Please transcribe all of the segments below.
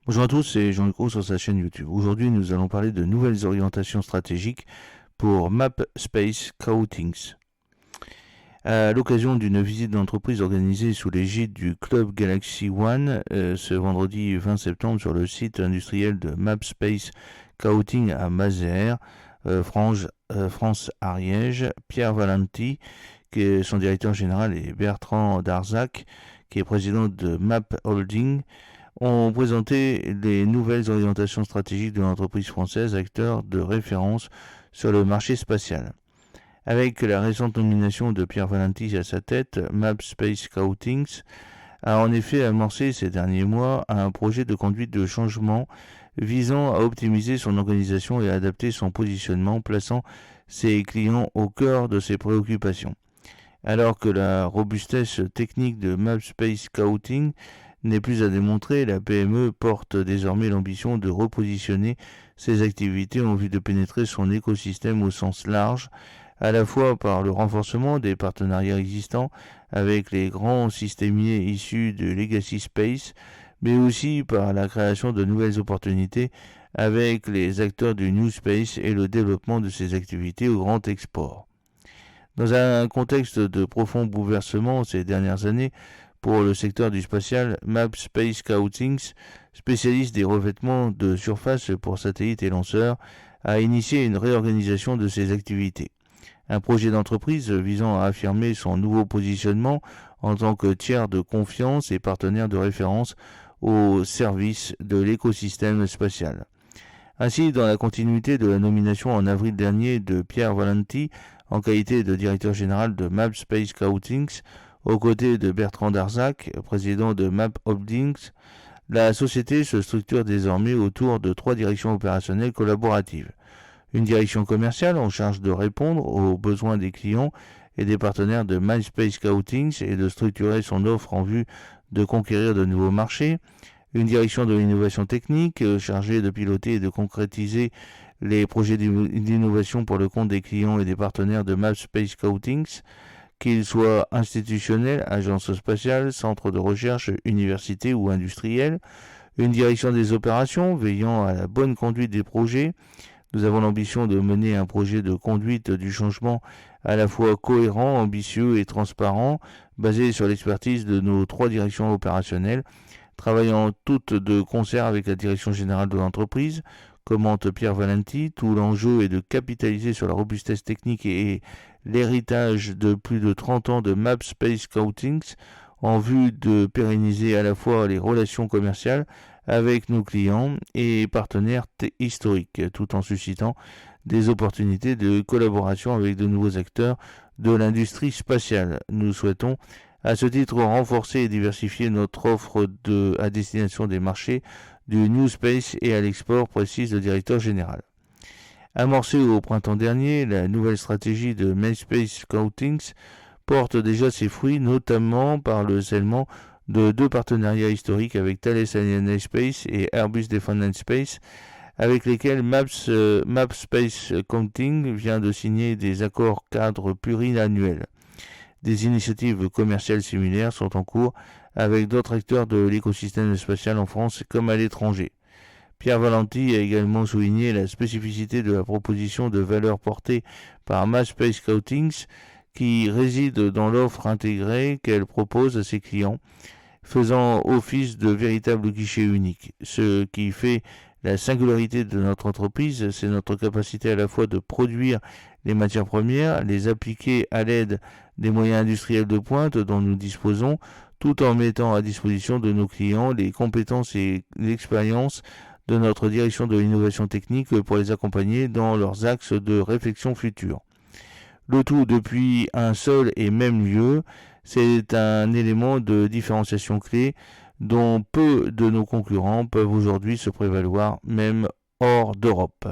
Bonjour à tous, c'est Jean-Luc Roux sur sa chaîne YouTube. Aujourd'hui, nous allons parler de nouvelles orientations stratégiques pour Map Space Croutings. À l'occasion d'une visite d'entreprise organisée sous l'égide du Club Galaxy One ce vendredi 20 septembre sur le site industriel de Map Space Crouting à Mazères, France Ariège, Pierre Valenti, qui est son directeur général, et Bertrand Darzac, qui est président de Map Holding, ont présenté les nouvelles orientations stratégiques de l'entreprise française, acteur de référence sur le marché spatial. Avec la récente nomination de Pierre Valenti à sa tête, Map Space Croutings a en effet amorcé ces derniers mois un projet de conduite de changement visant à optimiser son organisation et à adapter son positionnement, plaçant ses clients au cœur de ses préoccupations. Alors que la robustesse technique de Map Space Crouting n'est plus à démontrer, la PME porte désormais l'ambition de repositionner ses activités en vue de pénétrer son écosystème au sens large, à la fois par le renforcement des partenariats existants avec les grands systémiers issus de Legacy Space, mais aussi par la création de nouvelles opportunités avec les acteurs du New Space et le développement de ces activités au grand export. Dans un contexte de profond bouleversement ces dernières années pour le secteur du spatial, Map Space Croutings, spécialiste des revêtements de surface pour satellites et lanceurs, a initié une réorganisation de ses activités. Un projet d'entreprise visant à affirmer son nouveau positionnement en tant que tiers de confiance et partenaire de référence au service de l'écosystème spatial. Ainsi, dans la continuité de la nomination en avril dernier de Pierre Valenti en qualité de directeur général de Map Space Croutings, aux côtés de Bertrand Darzac, président de Map Holdings, la société se structure désormais autour de 3 directions opérationnelles collaboratives. Une direction commerciale en charge de répondre aux besoins des clients et des partenaires de MySpace Croutings et de structurer son offre en vue de conquérir de nouveaux marchés. Une direction de l'innovation technique chargée de piloter et de concrétiser les projets d'innovation pour le compte des clients et des partenaires de MapSpace Croutings, qu'ils soient institutionnels, agences spatiales, centres de recherche, universités ou industriels. Une direction des opérations veillant à la bonne conduite des projets. Nous avons l'ambition de mener un projet de conduite du changement à la fois cohérent, ambitieux et transparent, basé sur l'expertise de nos 3 directions opérationnelles, travaillant toutes de concert avec la direction générale de l'entreprise, commente Pierre Valenti. Tout l'enjeu est de capitaliser sur la robustesse technique et l'héritage de plus de 30 ans de Map Space Croutings en vue de pérenniser à la fois les relations commerciales avec nos clients et partenaires historiques, tout en suscitant des opportunités de collaboration avec de nouveaux acteurs de l'industrie spatiale. Nous souhaitons à ce titre renforcer et diversifier notre offre à destination des marchés du New Space et à l'export, précise le directeur général. Amorcée au printemps dernier, la nouvelle stratégie de MySpace Croutings porte déjà ses fruits, notamment par le scellement de 2 partenariats historiques avec Thales Alenia Space et Airbus Defence Space, avec lesquels MapSpace Croutings vient de signer des accords cadres pluriannuels. Des initiatives commerciales similaires sont en cours avec d'autres acteurs de l'écosystème spatial en France comme à l'étranger. Pierre Valenti a également souligné la spécificité de la proposition de valeur portée par MapSpace Croutings, qui réside dans l'offre intégrée qu'elle propose à ses clients, faisant office de véritable guichet unique. Ce qui fait la singularité de notre entreprise, c'est notre capacité à la fois de produire les matières premières, les appliquer à l'aide des moyens industriels de pointe dont nous disposons, tout en mettant à disposition de nos clients les compétences et l'expérience de notre direction de l'innovation technique pour les accompagner dans leurs axes de réflexion futurs. Le tout depuis un seul et même lieu, c'est un élément de différenciation clé dont peu de nos concurrents peuvent aujourd'hui se prévaloir, même hors d'Europe.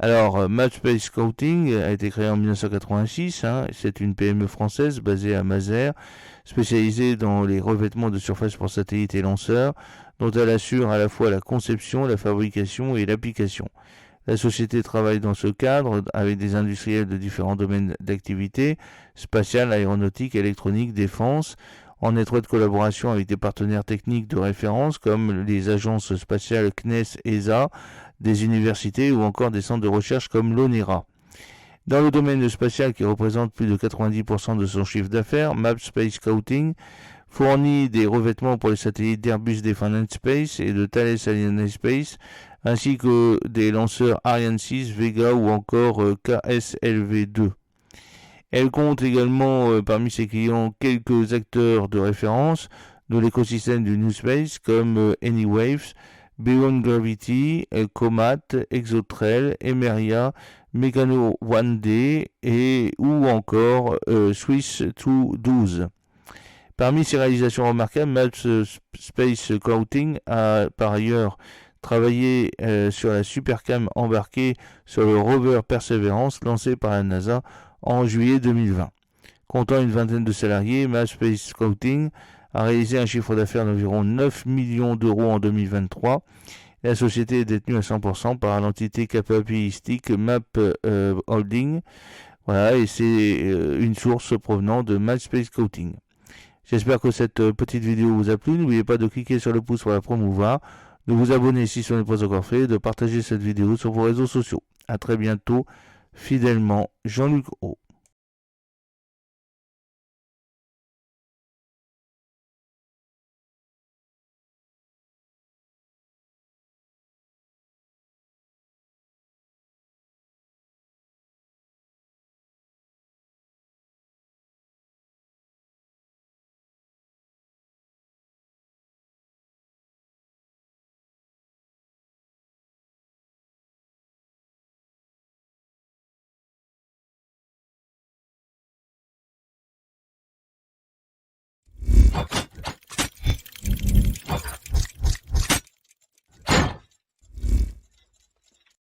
Alors, MapSpace Scouting a été créé en 1986. C'est une PME française basée à Mazères, spécialisée dans les revêtements de surface pour satellites et lanceurs, dont elle assure à la fois la conception, la fabrication et l'application. La société travaille dans ce cadre avec des industriels de différents domaines d'activité, spatiale, aéronautique, électronique, défense, en étroite collaboration avec des partenaires techniques de référence comme les agences spatiales CNES, ESA, des universités ou encore des centres de recherche comme l'ONERA. Dans le domaine spatial qui représente plus de 90% de son chiffre d'affaires, Map Space Scouting fournit des revêtements pour les satellites d'Airbus Defence Space et de Thales Alenia Space, ainsi que des lanceurs Ariane 6, Vega ou encore KSLV-2. Elle compte également parmi ses clients quelques acteurs de référence de l'écosystème du New Space comme Anywaves, Beyond Gravity, Comat, Exotrail, Emeria, Megano 1D ou encore Swiss 212. Parmi ses réalisations remarquables, Maps Space Scouting a par ailleurs travaillé sur la Supercam embarquée sur le rover Perseverance lancé par la NASA en juillet 2020. Comptant une vingtaine de salariés, Maps Space Scouting a réalisé un chiffre d'affaires d'environ 9 millions d'euros en 2023. La société est détenue à 100% par l'entité capitalistique Map Holding. Voilà, et c'est une source provenant de Maps Space Scouting. J'espère que cette petite vidéo vous a plu. N'oubliez pas de cliquer sur le pouce pour la promouvoir, de vous abonner si ce n'est pas encore fait, de partager cette vidéo sur vos réseaux sociaux. A très bientôt, fidèlement, Jean-Luc O.